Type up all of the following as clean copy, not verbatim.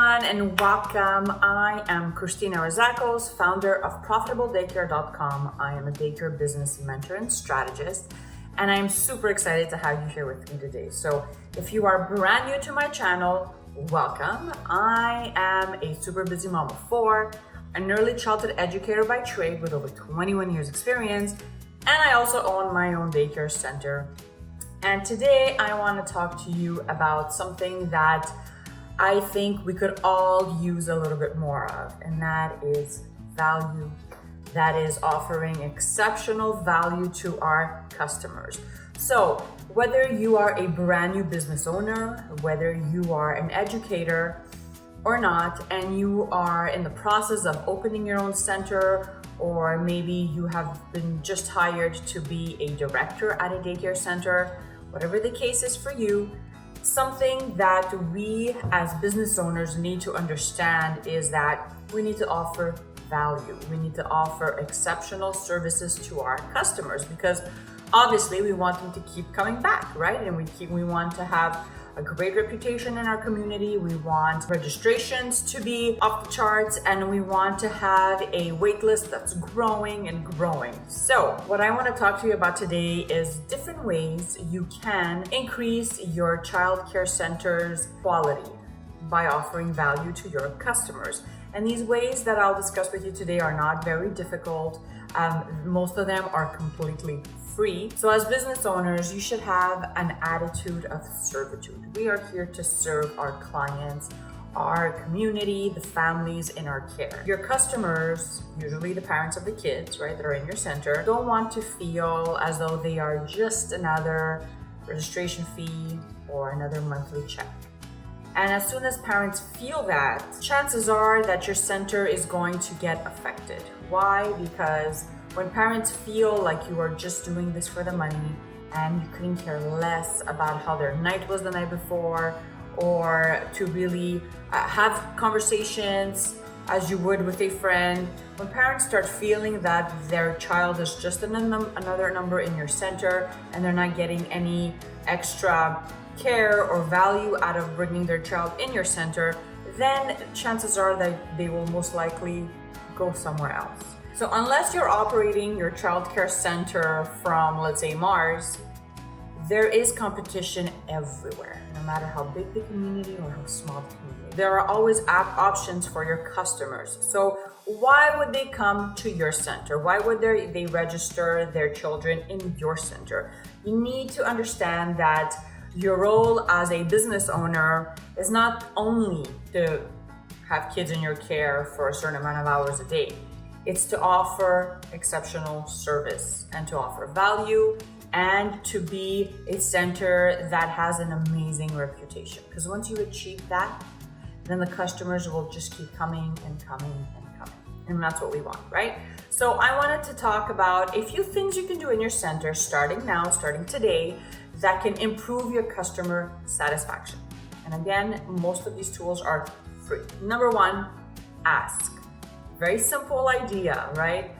everyone, and welcome. I am Christina Rizakos, founder of ProfitableDaycare.com. I am a daycare business mentor and strategist, and I'm super excited to have you here with me today. So if you are brand new to my channel, welcome. I am a super busy mom of four, an early childhood educator by trade with over 21 years experience, and I also own my own daycare center. And today I want to talk to you about something that I think we could all use a little bit more of, and that is value. That is offering exceptional value to our customers. So whether you are a brand new business owner, whether you are an educator or not, and you are in the process of opening your own center, or maybe you have been just hired to be a director at a daycare center, whatever the case is for you, something that we as business owners need to understand is that we need to offer value. We need to offer exceptional services to our customers because obviously we want them to keep coming back, right? And we want to have a great reputation in our community. We want registrations to be off the charts, and we want to have a wait list that's growing and growing. So what I want to talk to you about today is different ways you can increase your childcare center's quality by offering value to your customers. And these ways that I'll discuss with you today are not very difficult. Most of them are completely free. So as business owners, you should have an attitude of servitude. We are here to serve our clients, our community, the families in our care. Your customers, usually the parents of the kids, right, that are in your center, don't want to feel as though they are just another registration fee or another monthly check. And as soon as parents feel that, chances are that your center is going to get affected. Why? Because when parents feel like you are just doing this for the money and you couldn't care less about how their night was the night before, or to really have conversations as you would with a friend, when parents start feeling that their child is just another number in your center and they're not getting any extra care or value out of bringing their child in your center, then chances are that they will most likely go somewhere else. So unless you're operating your childcare center from, let's say, Mars, there is competition everywhere, no matter how big the community or how small the community. There are always options for your customers. So why would they come to your center? Why would they register their children in your center? You need to understand that your role as a business owner is not only to have kids in your care for a certain amount of hours a day. It's to offer exceptional service and to offer value and to be a center that has an amazing reputation. Because once you achieve that, then the customers will just keep coming and coming and coming. And that's what we want, right? So I wanted to talk about a few things you can do in your center starting now, starting today, that can improve your customer satisfaction. And again, most of these tools are free. Number one, ask. Very simple idea, right?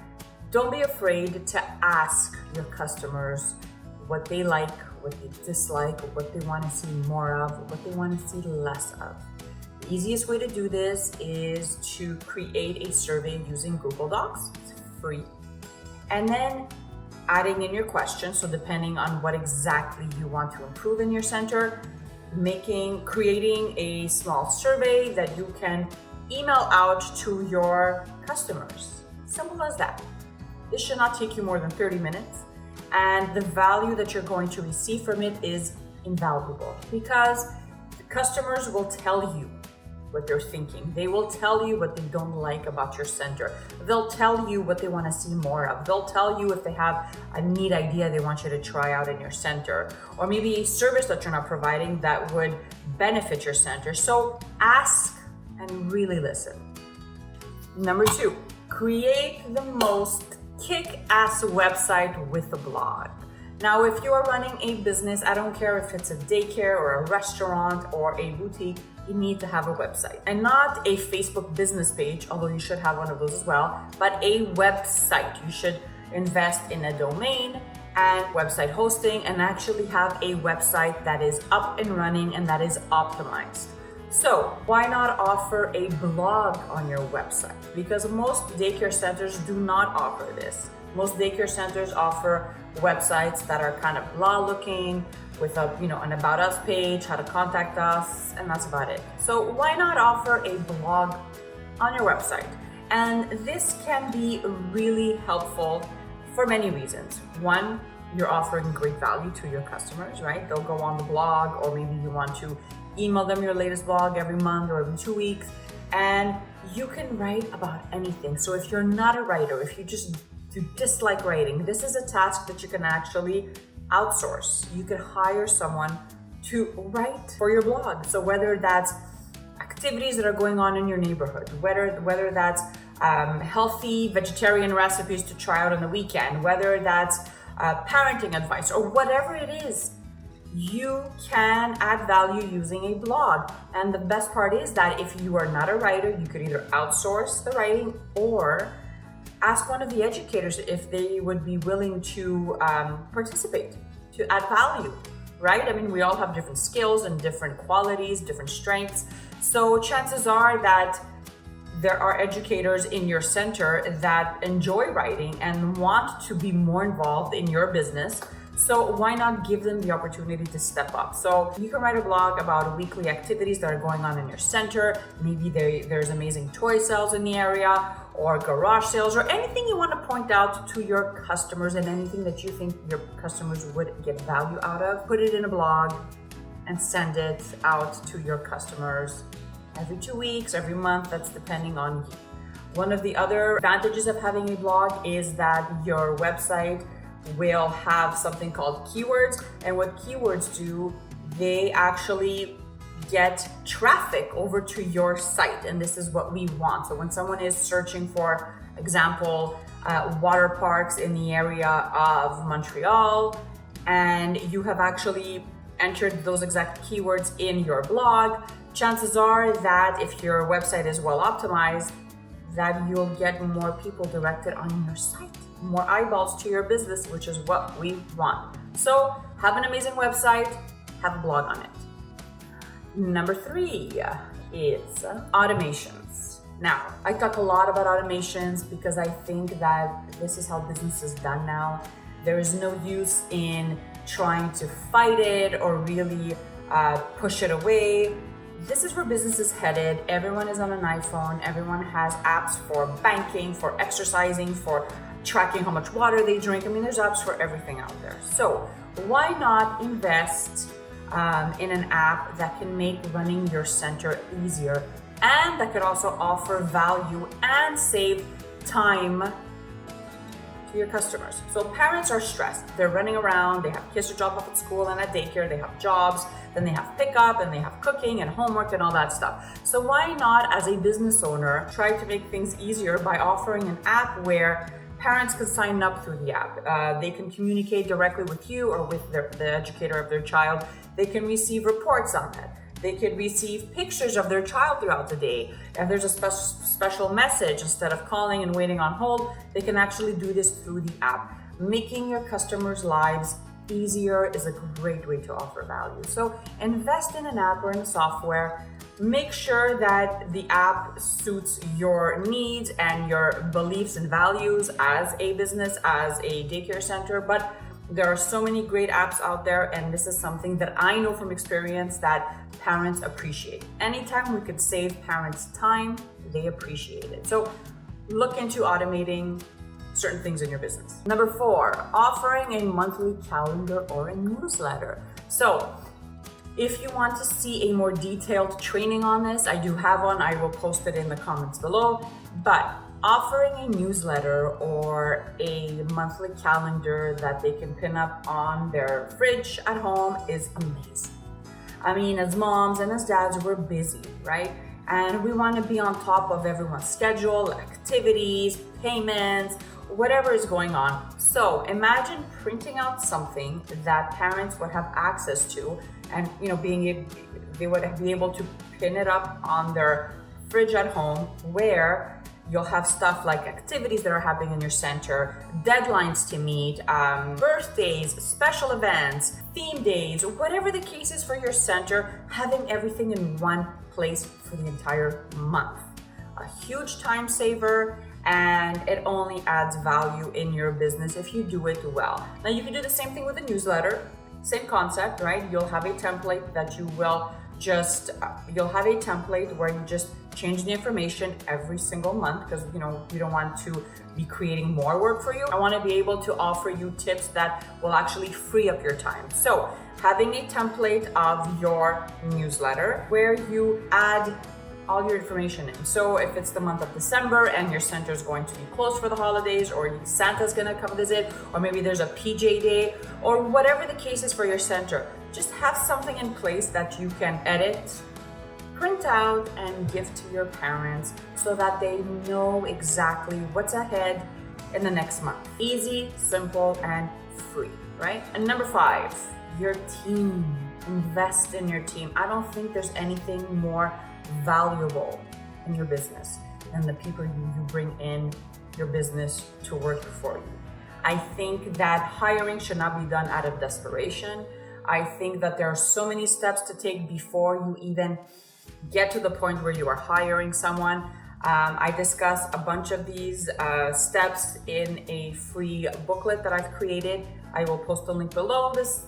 Don't be afraid to ask your customers what they like, what they dislike, what they want to see more of, what they want to see less of. The easiest way to do this is to create a survey using Google Docs. It's free. And then adding in your questions. So depending on what exactly you want to improve in your center, creating a small survey that you can email out to your customers. Simple as that. This should not take you more than 30 minutes. And the value that you're going to receive from it is invaluable because the customers will tell you what they're thinking. They will tell you what they don't like about your center. They'll tell you what they want to see more of. They'll tell you if they have a neat idea they want you to try out in your center, or maybe a service that you're not providing that would benefit your center. So ask and really listen. Number two, create the most kick-ass website with a blog. Now, if you are running a business, I don't care if it's a daycare or a restaurant or a boutique, you need to have a website. And not a Facebook business page, although you should have one of those as well, but a website. You should invest in a domain and website hosting and actually have a website that is up and running and that is optimized. So why not offer a blog on your website? Because most daycare centers do not offer this. Most daycare centers offer websites that are kind of blah looking with an about us page, how to contact us, and that's about it. So why not offer a blog on your website? And this can be really helpful for many reasons. One, you're offering great value to your customers, right? They'll go on the blog, or maybe you want to email them your latest blog every month or every 2 weeks, and you can write about anything. So if you're not a writer, if you dislike writing, this is a task that you can actually outsource. You could hire someone to write for your blog. So whether that's activities that are going on in your neighborhood, whether that's healthy vegetarian recipes to try out on the weekend, whether that's parenting advice, or whatever it is, you can add value using a blog. And the best part is that if you are not a writer, you could either outsource the writing or ask one of the educators if they would be willing to participate, to add value, right? I mean, we all have different skills and different qualities, different strengths. So chances are that there are educators in your center that enjoy writing and want to be more involved in your business. So why not give them the opportunity to step up? So you can write a blog about weekly activities that are going on in your center. Maybe there's amazing toy sales in the area, or garage sales, or anything you want to point out to your customers, and anything that you think your customers would get value out of. Put it in a blog and send it out to your customers every 2 weeks, every month. That's depending on you. One of the other advantages of having a blog is that your website will have something called keywords. And what keywords do, they actually get traffic over to your site. And this is what we want. So when someone is searching for example, water parks in the area of Montreal, and you have actually entered those exact keywords in your blog, chances are that if your website is well optimized, that you'll get more people directed on your site, more eyeballs to your business, which is what we want. So have an amazing website, have a blog on it. Number 3 is automations. Now, I talk a lot about automations because I think that this is how business is done now. There is no use in trying to fight it or really push it away. This is where business is headed. Everyone is on an iPhone. Everyone has apps for banking, for exercising, for tracking how much water they drink. I mean, there's apps for everything out there. So why not invest in an app that can make running your center easier, and that could also offer value and save time to your customers. So parents are stressed. They're running around. They have kids to drop off at school and at daycare. They have jobs. Then they have pickup, and they have cooking and homework and all that stuff. So why not, as a business owner, try to make things easier by offering an app where parents can sign up through the app. They can communicate directly with you or with the educator of their child. They can receive reports on it. They could receive pictures of their child throughout the day. If there's a special message, instead of calling and waiting on hold, they can actually do this through the app. Making your customers' lives easier is a great way to offer value. So invest in an app or in a software. Make sure that the app suits your needs and your beliefs and values as a business, as a daycare center. But there are so many great apps out there, and this is something that I know from experience that parents appreciate. Anytime we could save parents time, they appreciate it. So look into automating certain things in your business. Number 4, offering a monthly calendar or a newsletter. So if you want to see a more detailed training on this, I do have one. I will post it in the comments below. But offering a newsletter or a monthly calendar that they can pin up on their fridge at home is amazing. I mean, as moms and as dads, we're busy, right? And we want to be on top of everyone's schedule, activities, payments, whatever is going on. So imagine printing out something that parents would have access to, and they would be able to pin it up on their fridge at home, where you'll have stuff like activities that are happening in your center, deadlines to meet, birthdays, special events, theme days, whatever the case is for your center. Having everything in one place for the entire month. A huge time saver, and it only adds value in your business if you do it well. Now you can do the same thing with a newsletter, same concept, right? You'll have a template that you will you'll have a template where you just change the information every single month, because you don't want to be creating more work for you. I want to be able to offer you tips that will actually free up your time. So having a template of your newsletter where you add all your information in. So if it's the month of December and your center is going to be closed for the holidays, or Santa's gonna come visit, or maybe there's a PJ day, or whatever the case is for your center, just have something in place that you can edit, print out, and give to your parents so that they know exactly what's ahead in the next month. Easy, simple, and free, right? And number 5, your team. Invest in your team. I don't think there's anything more valuable in your business than the people you bring in your business to work for you. I think that hiring should not be done out of desperation. I think that there are so many steps to take before you even get to the point where you are hiring someone. I discuss a bunch of these steps in a free booklet that I've created. I will post a link below this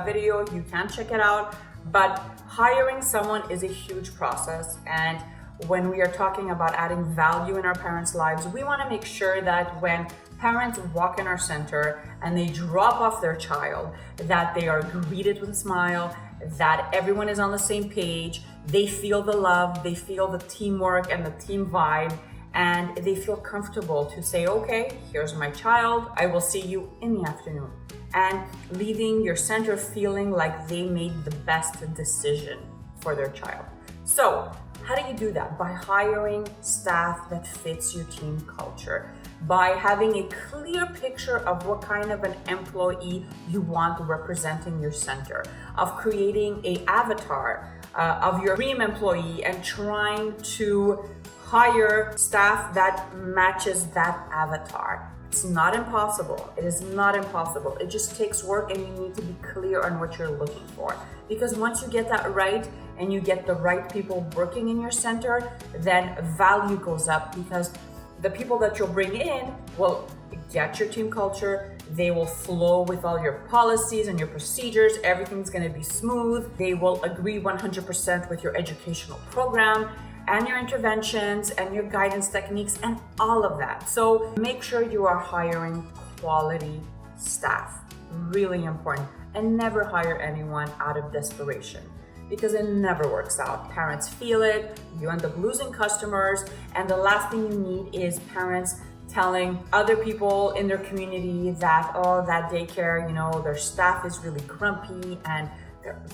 video. You can check it out. But hiring someone is a huge process. And when we are talking about adding value in our parents' lives, we want to make sure that when parents walk in our center and they drop off their child, that they are greeted with a smile, that everyone is on the same page, they feel the love, they feel the teamwork and the team vibe, and they feel comfortable to say, okay, here's my child, I will see you in the afternoon. And leaving your center feeling like they made the best decision for their child. So how do you do that? By hiring staff that fits your team culture, by having a clear picture of what kind of an employee you want representing your center, of creating an avatar of your dream employee and trying to hire staff that matches that avatar. It's not impossible. It is not impossible. It just takes work, and you need to be clear on what you're looking for. Because once you get that right and you get the right people working in your center, then value goes up, because the people that you'll bring in will get your team culture. They will flow with all your policies and your procedures. Everything's going to be smooth. They will agree 100% with your educational program and your interventions and your guidance techniques and all of that. So make sure you are hiring quality staff. Really important. And never hire anyone out of desperation, because it never works out. Parents feel it, you end up losing customers, and the last thing you need is parents telling other people in their community that, oh, that daycare, their staff is really grumpy and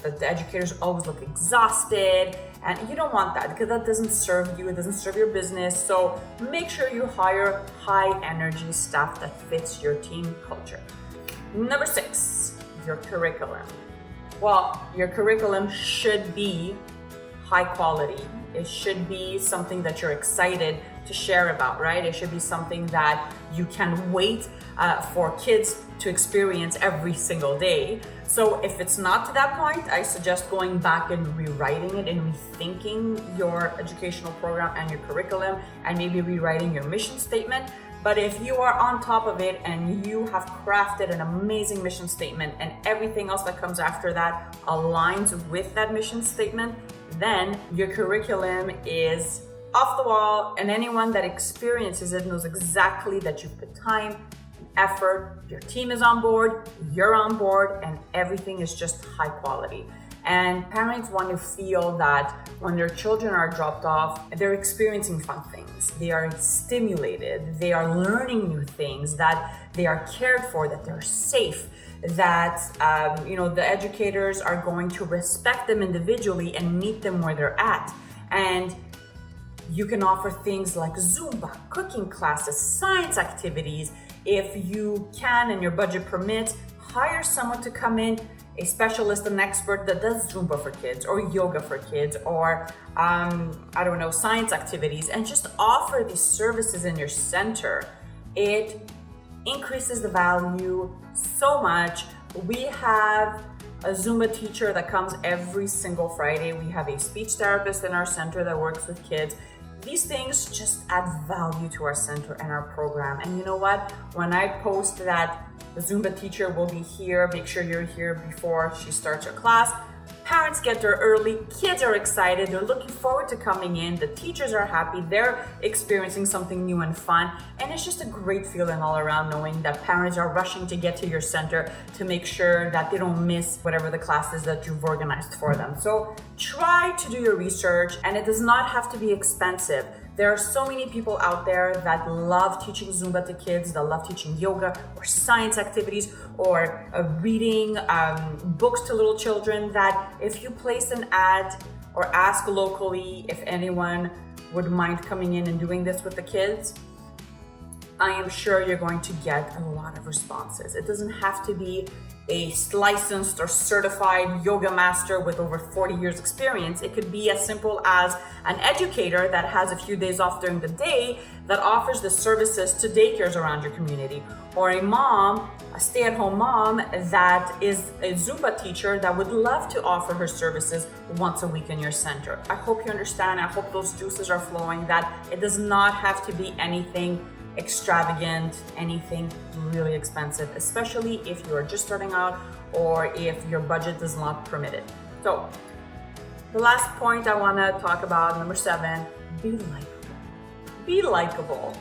the educators always look exhausted, and you don't want that, because that doesn't serve you, it doesn't serve your business. So make sure you hire high energy staff that fits your team culture. Number 6, your curriculum. Well, your curriculum should be high quality. It should be something that you're excited to share about, right? It should be something that you can wait for kids to experience every single day. So if it's not to that point, I suggest going back and rewriting it and rethinking your educational program and your curriculum, and maybe rewriting your mission statement. But if you are on top of it and you have crafted an amazing mission statement and everything else that comes after that aligns with that mission statement, then your curriculum is off the wall, and anyone that experiences it knows exactly that you've put time, effort, your team is on board, you're on board, and everything is just high quality. And parents want to feel that when their children are dropped off, they're experiencing fun things, they are stimulated, they are learning new things, that they are cared for, that they're safe, that the educators are going to respect them individually and meet them where they're at. And you can offer things like Zumba, cooking classes, science activities. If you can and your budget permits, hire someone to come in, a specialist, an expert that does Zumba for kids or yoga for kids, or science activities, and just offer these services in your center. It increases the value so much. We have a Zumba teacher that comes every single Friday. We have a speech therapist in our center that works with kids. These things just add value to our center and our program. And you know what? When I post that the Zumba teacher will be here, make sure you're here before she starts her class. Parents get there early, kids are excited, they're looking forward to coming in, the teachers are happy, they're experiencing something new and fun, and it's just a great feeling all around knowing that parents are rushing to get to your center to make sure that they don't miss whatever the class is that you've organized for them. So try to do your research, and it does not have to be expensive. There are so many people out there that love teaching Zumba to kids, that love teaching yoga or science activities or reading books to little children, that if you place an ad or ask locally if anyone would mind coming in and doing this with the kids, I am sure you're going to get a lot of responses. It doesn't have to be a licensed or certified yoga master with over 40 years experience. It could be as simple as an educator that has a few days off during the day that offers the services to daycares around your community, or a mom, a stay-at-home mom that is a Zumba teacher that would love to offer her services once a week in your center. I hope you understand. I hope those juices are flowing, that it does not have to be anything extravagant, anything really expensive, especially if you're just starting out or if your budget does not permit it. So the last point I want to talk about, number 7, be likable. Be likable.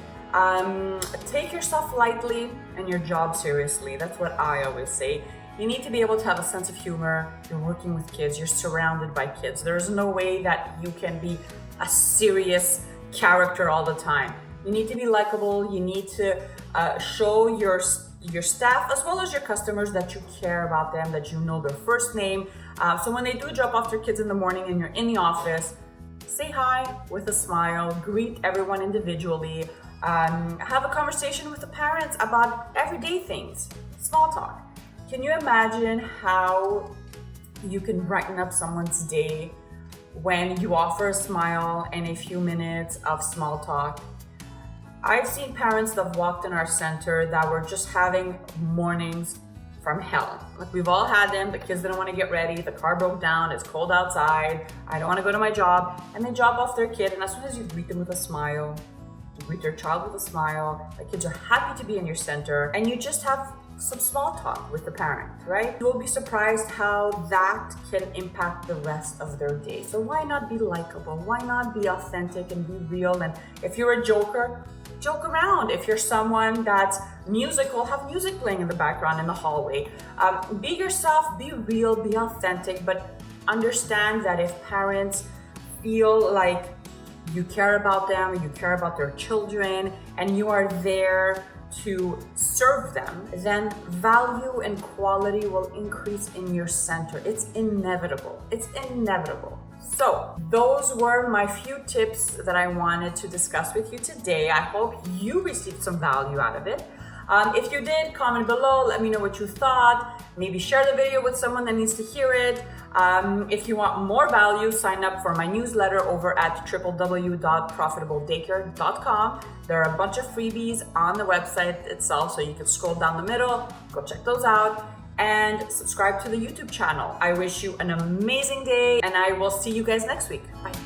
Take yourself lightly and your job seriously. That's what I always say. You need to be able to have a sense of humor. You're working with kids, you're surrounded by kids. There's no way that you can be a serious character all the time. You need to be likable. You need to show your staff as well as your customers that you care about them, that you know their first name. So when they do drop off their kids in the morning and you're in the office, say hi with a smile, greet everyone individually, have a conversation with the parents about everyday things, small talk. Can you imagine how you can brighten up someone's day when you offer a smile and a few minutes of small talk? I've seen parents that have walked in our center that were just having mornings from hell. Like, we've all had them. The kids didn't want to get ready. The car broke down. It's cold outside. I don't want to go to my job. And they drop off their kid. And as soon as you greet them with a smile, you greet your child with a smile, the kids are happy to be in your center, and you just have some small talk with the parent, right? You will be surprised how that can impact the rest of their day. So why not be likable? Why not be authentic and be real? And if you're a joker, joke around. If you're someone that's musical, have music playing in the background in the hallway. Be yourself, be real, be authentic, but understand that if parents feel like you care about them, you care about their children, and you are there to serve them, then value and quality will increase in your center. It's inevitable. It's inevitable. So those were my few tips that I wanted to discuss with you today. I hope you received some value out of it. If you did, comment below, let me know what you thought. Maybe share the video with someone that needs to hear it. If you want more value, sign up for my newsletter over at www.profitabledaycare.com. There are a bunch of freebies on the website itself, so you can scroll down the middle, go check those out, and subscribe to the YouTube channel. I wish you an amazing day, and I will see you guys next week. Bye.